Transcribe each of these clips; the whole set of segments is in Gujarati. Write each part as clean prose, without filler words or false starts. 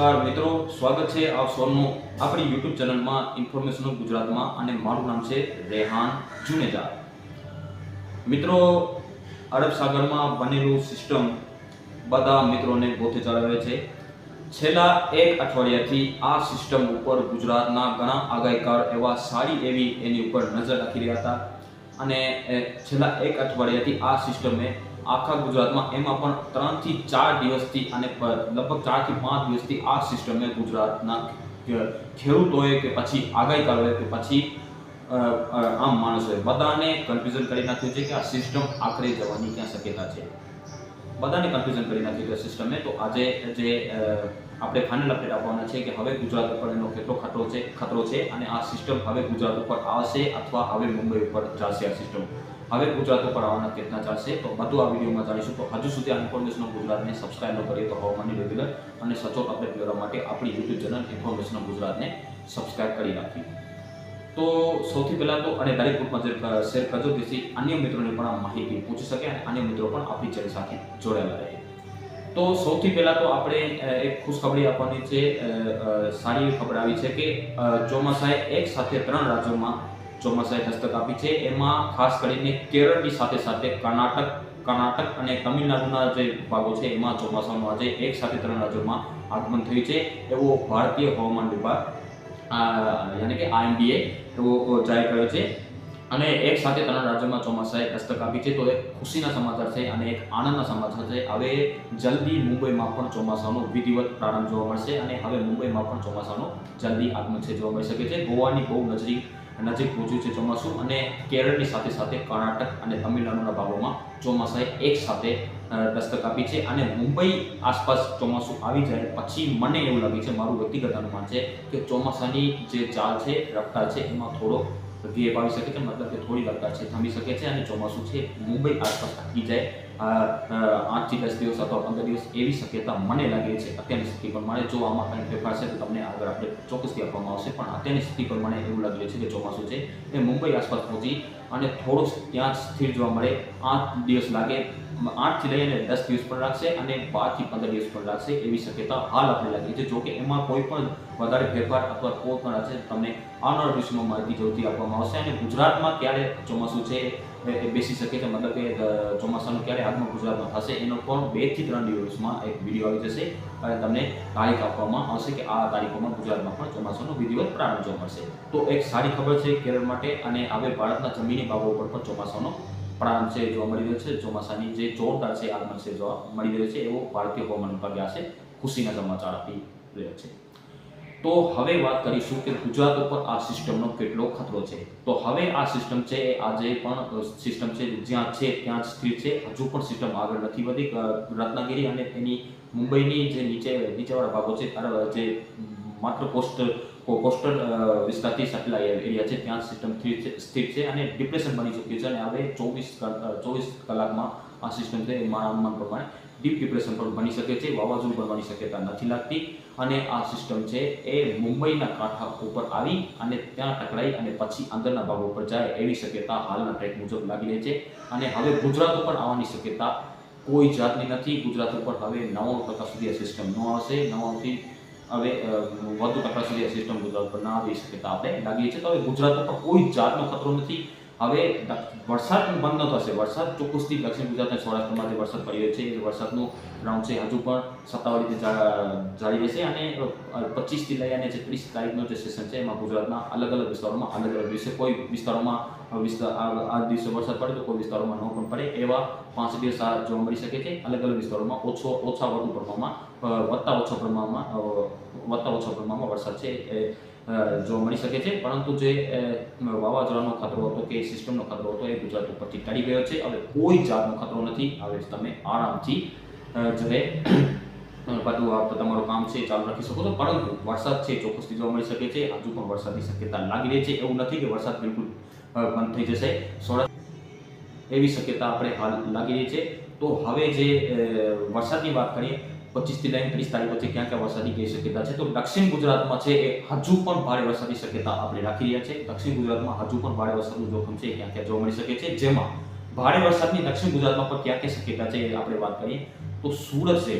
નમસ્કાર મિત્રો, સ્વાગત છે આપ સૌનું આપણી YouTube ચેનલમાં ઇન્ફોર્મેશન ગુજરાતમાં અને મારું નામ છે રેહાન જુનેજા. મિત્રો, અરબ સાગરમાં બનેલું સિસ્ટમ બધા મિત્રોને ગોથે ચડાવે છે. છેલ્લા એક અઠવાડિયાથી આ સિસ્ટમ ઉપર ગુજરાતના ઘણા આગાહીકાર એવા સારી એવી એની ઉપર નજર રાખી રહ્યા હતા અને છેલ્લા એક અઠવાડિયાથી આ સિસ્ટમે આખા ગુજરાતમાં એમાં પણ 3 થી 4 દિવસથી અને લગભગ 4 થી 5 દિવસથી આ સિસ્ટમે ગુજરાતના ખેડૂતોએ કે પછી આગાહીકારોએ કે પછી આમ માણસોએ બધાને કન્ફ્યુઝન કરી નાખ્યું છે કે આ સિસ્ટમ આખરે જવાની ક્યાં શક્યતા છે. બધાને કન્ફ્યુઝન કરી નાખ્યું છે સિસ્ટમે. તો આજે જે આપણે ફાઇનલ અપડેટ આપવાના છે કે હવે ગુજરાત ઉપર એનો કેટલો ખતરો છે અને આ સિસ્ટમ હવે ગુજરાત ઉપર આવશે અથવા હવે મુંબઈ ઉપર જશે. આ સિસ્ટમ હવે ગુજરાત ઉપર આવવાના કેટલા ચાલશે તો બધું આ વિડીયોમાં જાણીશું. તો હજુ સુધી આ ઇન્ફોર્મેશન ગુજરાતને સબસ્ક્રાઇબ ન કરીએ તો હવામાનની રેગ્યુલર અને સચોટ અપડેટ મેળવવા માટે આપણી યુટ્યુબ ચેનલ ઇન્ફોર્મેશન ગુજરાતને સબસ્ક્રાઇબ કરી રાખી. તો સૌથી પહેલાં તો અને દરેક ગ્રુપમાં શેર કરજો જેથી અન્ય મિત્રોને પણ આ માહિતી પૂછી શકે અને અન્ય મિત્રો પણ આપણી ચેનલ સાથે જોડાયેલા રહે. તો સૌથી પહેલાં તો આપણે એક ખુશખબરી આપવાની છે. સારી એવી ખબર આવી છે કે ચોમાસાએ એક સાથે 3 રાજ્યોમાં ચોમાસાએ હસ્તક આપી છે. એમાં ખાસ કરીને કેરળની સાથે સાથે કર્ણાટક અને તમિલનાડુના જે ભાગો છે એમાં ચોમાસાનું આજે એક સાથે 3 રાજ્યોમાં આગમન થયું છે એવો ભારતીય હવામાન વિભાગ યાની કે IMDએ એવો જાહેર કર્યો છે. અને એક સાથે 3 રાજ્યોમાં ચોમાસાએ દસ્તક આપી છે. તો એક ખુશીના સમાચાર છે અને એક આનંદના સમાચાર છે. હવે જલ્દી મુંબઈમાં પણ ચોમાસાનો વિધિવત પ્રારંભ જોવા મળશે અને હવે મુંબઈમાં પણ ચોમાસાનું જલ્દી આગમન છે જોવા મળી શકે છે. ગોવાની બહુ નજીક પહોંચ્યું છે ચોમાસું અને કેરળની સાથે સાથે કર્ણાટક અને તમિલનાડુના ભાગોમાં ચોમાસાએ એક સાથે દસ્તક આપી છે અને મુંબઈ આસપાસ ચોમાસું આવી જાય પછી મને એવું લાગે છે, મારું વ્યક્તિગત અનુમાન છે કે ચોમાસાની જે ચાલ છે, રફતાર છે એમાં થોડો ગેપ આવી શકે છે. મતલબ કે થોડી રફતાર છે થમી શકે છે અને ચોમાસું છે મુંબઈ આસપાસ અટકી જાય 8 થી 10 દિવસ અથવા 15 દિવસ એવી શક્યતા મને લાગે છે અત્યારની સ્થિતિ પ્રમાણે. જો આમાં કંઈ ફેરફાર છે તો તમને આગળ આપણે ચોક્કસથી આપવામાં આવશે, પણ અત્યારની સ્થિતિ પ્રમાણે એવું લાગે છે કે ચોમાસું છે એ મુંબઈ આસપાસ પહોંચી અને થોડો ત્યાં સ્થિર જોવા મળે. 8 દિવસ લાગે, 8 થી લઈને 10 દિવસ પણ લાગશે અને 12 થી 15 દિવસ પણ લાગશે એવી શક્યતા હાલ આપણે લાગી છે. જો કે એમાં કોઈ પણ વધારે ફેરફાર અથવા કોઈ પણ છે તમને આવનારા દિવસોમાં માહિતી જરૂરથી આપવામાં આવશે. અને ગુજરાતમાં ક્યારે ચોમાસું છે એ બેસી શકે છે, મતલબ કે ચોમાસાનું ક્યારે આગમન ગુજરાતમાં થશે એનો પણ 2 થી 3 દિવસમાં એક વિડીયો આવી જશે અને તમને તારીખ આપવામાં આવશે કે આ તારીખોમાં ગુજરાતમાં પણ ચોમાસાનો વિધિવત પ્રારંભ જોવા મળશે. તો એક સારી ખબર છે કેરળ માટે અને હવે ભારતના જમીની ભાગો ઉપર પણ ચોમાસાનો પ્રારંભ છે જોવા મળી રહ્યો છે. ચોમાસાની જે જોરદાર છે આગમન છે જોવા મળી રહ્યો છે એવો ભારતીય હવામાન વિભાગે આજે ખુશીના સમાચાર આપી રહ્યો છે. તો હવે વાત કરીશું કે ગુજરાત ઉપર આ સિસ્ટમનો કેટલો ખતરો છે. તો હવે આ સિસ્ટમ છે એ આજે પણ સિસ્ટમ છે જ્યાં છે ત્યાં જ સ્થિર છે. હજુ પણ સિસ્ટમ આગળ નથી વધી. રત્નાગીરી અને તેની મુંબઈની જે નીચેવાળા ભાગો છે જે માત્ર કોસ્ટલ વિસ્તારથી સપ્લાય એરિયા છે ત્યાં સિસ્ટમ સ્થિર છે અને ડિપ્રેશન બની ચૂક્યું છે અને હવે 24 કલાકમાં આ સિસ્ટમ છે મારા અનુમાન પ્રમાણે ડીપ ડિપ્રેશન પણ બની શકે છે. વાવાઝોડું પણ બની શક્યતા નથી લાગતી અને આ સિસ્ટમ છે એ મુંબઈના કાંઠા ઉપર આવી અને ત્યાં ટકરાઈ અને પછી અંદરના ભાગો ઉપર જાય એવી શક્યતા હાલના ટ્રેક મુજબ લાગી રહી છે. અને હવે ગુજરાત ઉપર આવવાની શક્યતા કોઈ જાતની નથી. ગુજરાત ઉપર હવે 99% સુધી આ સિસ્ટમ ન આવશે. 99 હવે વધુ ટકા સુધી આ સિસ્ટમ ગુજરાત પર ના આવી શક્યતા આપણે લાગીએ છીએ. તો હવે ગુજરાત ઉપર કોઈ જાતનો ખતરો નથી. હવે વરસાદ બંધ ન થશે. વરસાદ ચોક્કસથી દક્ષિણ ગુજરાત અને સૌરાષ્ટ્રમાં જે વરસાદ પડી રહ્યો છે એ વરસાદનું રાઉન્ડ છે હજુ પણ સત્તાવાર રીતે જારી રહેશે અને 25 થી લઈ અને 30 તારીખનો જે સેશન છે એમાં ગુજરાતના અલગ અલગ વિસ્તારોમાં અલગ અલગ દિવસે કોઈ વિસ્તારોમાં આ દિવસે વરસાદ પડે તો કોઈ વિસ્તારોમાં ન પણ પડે એવા 5 દિવસ આ જોવા મળી શકે છે. અલગ અલગ વિસ્તારોમાં ઓછા વધુ પ્રમાણમાં વત્તા ઓછા પ્રમાણમાં વરસાદ છે એ જોવા મળી શકે છે. પરંતુ જે વાવાઝોડાનો ખતરો હતો કે સિસ્ટમનો ખતરો હતો એ ગુજરાત ઉપરથી ટળી ગયો છે. હવે કોઈ જાતનો ખતરો નથી. હવે તમે આરામથી બધું તમારું કામ છે ચાલુ રાખી શકો છો. પરંતુ વરસાદ છે ચોક્કસથી જોવા મળી શકે છે. હજુ પણ વરસાદની શક્યતા લાગી રહી છે. એવું નથી કે વરસાદ બિલકુલ બંધ થઈ જશે એવી શક્યતા આપણે હાલ લાગી રહી છે. તો હવે જે વરસાદની વાત કરીએ 25 થી લઈને 30 તારીખ વચ્ચે ક્યાં ક્યાં વરસાદની કઈ શક્યતા છે તો દક્ષિણ ગુજરાતમાં છે એ હજુ પણ ભારે વરસાદની શક્યતા આપણે રાખી રહ્યા છે. દક્ષિણ ગુજરાતમાં હજુ પણ ભારે વરસાદનું જોખમ છે ક્યાં ક્યાં જોવા મળી શકે છે. જેમાં ભારે વરસાદની દક્ષિણ ગુજરાતમાં પણ ક્યાં ક્યાં શક્યતા છે એ આપણે વાત કરીએ તો સુરત છે,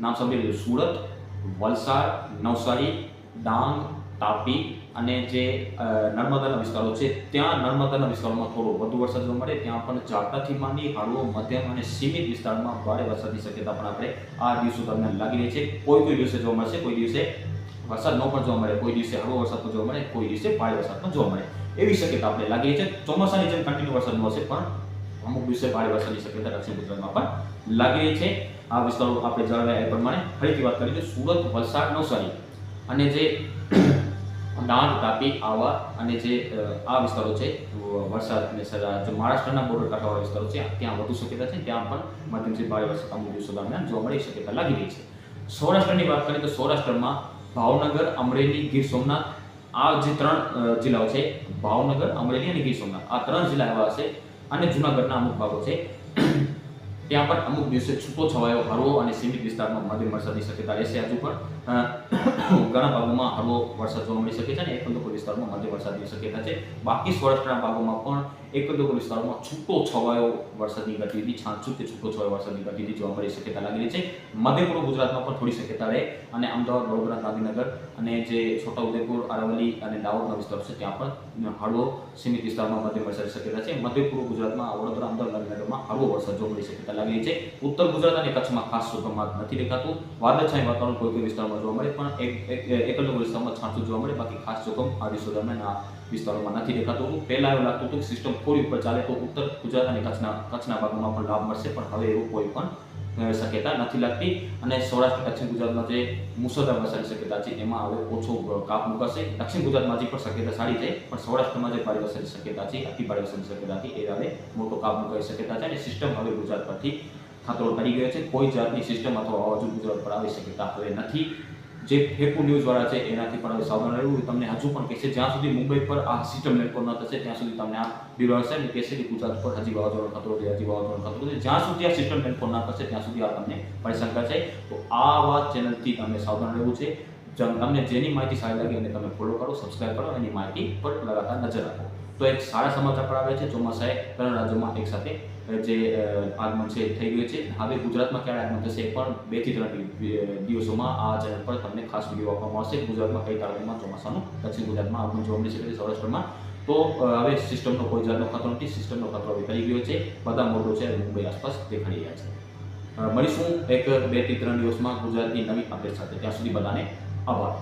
નામ સાંભળી લો, સુરત, વલસાડ, નવસારી, ડાંગ, તાપી અને જે નર્મદાના વિસ્તારો છે ત્યાં નર્મદાના વિસ્તારોમાં થોડો વધુ વરસાદ જોવા મળે. ત્યાં પણ ઝાપટાથી માંડી હળવો, મધ્યમ અને સીમિત વિસ્તારમાં ભારે વરસાદની શક્યતા પણ આપણે આ દિવસો દરમિયાન લાગી રહી છે. કોઈ દિવસે જોવા મળશે, કોઈ દિવસે વરસાદ ન પણ જોવા મળે, કોઈ દિવસે હળવો વરસાદ પણ જોવા મળે, કોઈ દિવસે ભારે વરસાદ પણ જોવા મળે. એવી શક્યતા આપણે લાગી રહી છે. ચોમાસાની જેમ કન્ટિન્યુ વરસાદ ન હશે, પણ અમુક દિવસે ભારે વરસાદની શક્યતા દક્ષિણ ગુજરાતમાં પણ લાગી રહી છે. આ વિસ્તારો આપણે જણાવ્યા એ પ્રમાણે ફરીથી વાત કરીએ તો સુરત, વલસાડ, નવસારી અને જે ડાંગ, તાપી, આવા અને જે આ વિસ્તારો છે વરસાદ અને જે મહારાષ્ટ્રના બોર્ડર કાંઠાવાળા વિસ્તારો છે ત્યાં વધુ શક્યતા છે. ત્યાં પણ મધ્યમથી ભારે વરસાદ અમુક દિવસો દરમિયાન જોવા મળે શક્યતા લાગી રહી છે. સૌરાષ્ટ્રની વાત કરીએ તો સૌરાષ્ટ્રમાં ભાવનગર, અમરેલી, ગીર સોમનાથ આ જે 3 જિલ્લાઓ છે, ભાવનગર, અમરેલી અને ગીર સોમનાથ, આ 3 જિલ્લા એવા છે અને જૂનાગઢના અમુક ભાગો છે. ત્યાં પણ અમુક દિવસે છૂટો છવાયો હળવો અને સીમિત વિસ્તારમાં મધ્યમ વરસાદની શક્યતા રહેશે. હજુ પણ ઘણા ભાગોમાં હળવો વરસાદ જોવા મળી શકે છે અને એકંદક વિસ્તારમાં મધ્યમ વરસાદની શક્યતા છે. બાકી સૌરાષ્ટ્રના ભાગોમાં પણ એકંદક વિસ્તારોમાં છૂટો છવાયો વરસાદની ગતિવિધિ, છાંટછૂટ કે છૂટો છવાયો વરસાદની ગતિવિધિ જોવા મળી શક્યતા લાગી રહી છે. મધ્ય પૂર્વ ગુજરાતમાં પણ થોડી શક્યતા રહે અને અમદાવાદ, વડોદરા, ગાંધીનગર અને જે છોટાઉદેપુર, અરવલ્લી અને દાહોદના વિસ્તારો છે ત્યાં પણ હળવો સીમિત વિસ્તારમાં મધ્યમ વરસાદની શક્યતા છે. મધ્ય પૂર્વ ગુજરાતમાં વડોદરા, અમદાવાદ, ગાંધીનગરમાં હળવો વરસાદ જોવા મળી શક્યતા લાગી રહી છે. ઉત્તર ગુજરાત અને કચ્છમાં ખાસ સુગમત નથી દેખાતું. વાદળછાયું વાતાવરણ કોઈ વિસ્તારમાં જોવા મળે, પણ એકંદક વિસ્તારમાં છાંટછૂટ જોવા મળે. બાકી ખાસ જોખમ આ દિવસો દરમિયાન આ વિસ્તારોમાં નથી દેખાતું. પહેલા એવું લાગતું હતું કે સિસ્ટમ થોડી ઉપર ચાલે તો ઉત્તર ગુજરાત અને કચ્છના ભાગોમાં પણ લાભ મળશે, પણ હવે એવું કોઈ પણ શક્યતા નથી લાગતી. અને સૌરાષ્ટ્ર, દક્ષિણ ગુજરાતમાં જે મુસળધાર વરસાદની શક્યતા છે એમાં હવે ઓછો કાપ મુકાશે. દક્ષિણ ગુજરાતમાં હજી પણ શક્યતા સારી છે, પણ સૌરાષ્ટ્રમાં જે ભારે વરસાદની શક્યતા છે, અતિ ભારે વરસાદની શક્યતા હતી એ હવે મોટો કાપ મુકાઈ શક્યતા છે અને સિસ્ટમ હવે ગુજરાત પરથી ખાતરો કરી ગયો છે. કોઈ જાતની સિસ્ટમ અથવા વાવાઝોડું ગુજરાત પર આવી શક્યતા હવે નથી. જે ફેકુ ન્યૂઝવાળા છે એનાથી પણ હવે સાવધાન રહેવું. તમને હજુ પણ કહેશે જ્યાં સુધી મુંબઈ પર આ સિસ્ટમ લેન્ડફોલ ન થશે ત્યાં સુધી તમને આ બ્યુરો હશે અને કહેશે કે ગુજરાત પર હજી વાવાઝોડાનો ખતરો છે, હજી વાવાઝોડાનો ખતરો છે. જ્યાં સુધી આ સિસ્ટમ લેન્ડફોલ ના કરશે ત્યાં સુધી આ તમને પરેશાન કરશે. તો આ વાત ચેનલથી તમને સાવધાન રહેવું છે. તમને જેની માહિતી સારી લાગે એને તમે ફોલો કરો, સબસ્ક્રાઇબ કરો, એની માહિતી પર લગાતાર નજર રાખો. તો એક સારા સમાચાર પર આવે છે. ચોમાસાએ 3 રાજ્યોમાં એક સાથે જે આગમન છે થઈ ગયું છે. હવે ગુજરાતમાં ક્યારે આગમન થશે એ પણ 2 થી 3 દિવસોમાં આ ચેનલ પર તમને ખાસ વિડીયો આપવામાં આવશે. ગુજરાતમાં કઈ તારીખમાં ચોમાસાનું દક્ષિણ ગુજરાતમાં આગમન જોવા મળી શકે છે, સૌરાષ્ટ્રમાં. તો હવે સિસ્ટમનો કોઈ જાતનો ખતરો નથી. સિસ્ટમનો ખતરો હવે કરી ગયો છે. બધા મોડો છે મુંબઈ આસપાસ દેખાઈ રહ્યા છે. મળીશું એક 2 થી 3 દિવસમાં ગુજરાતની નવી અપડેટ સાથે. ત્યાં સુધી બધાને આભાર.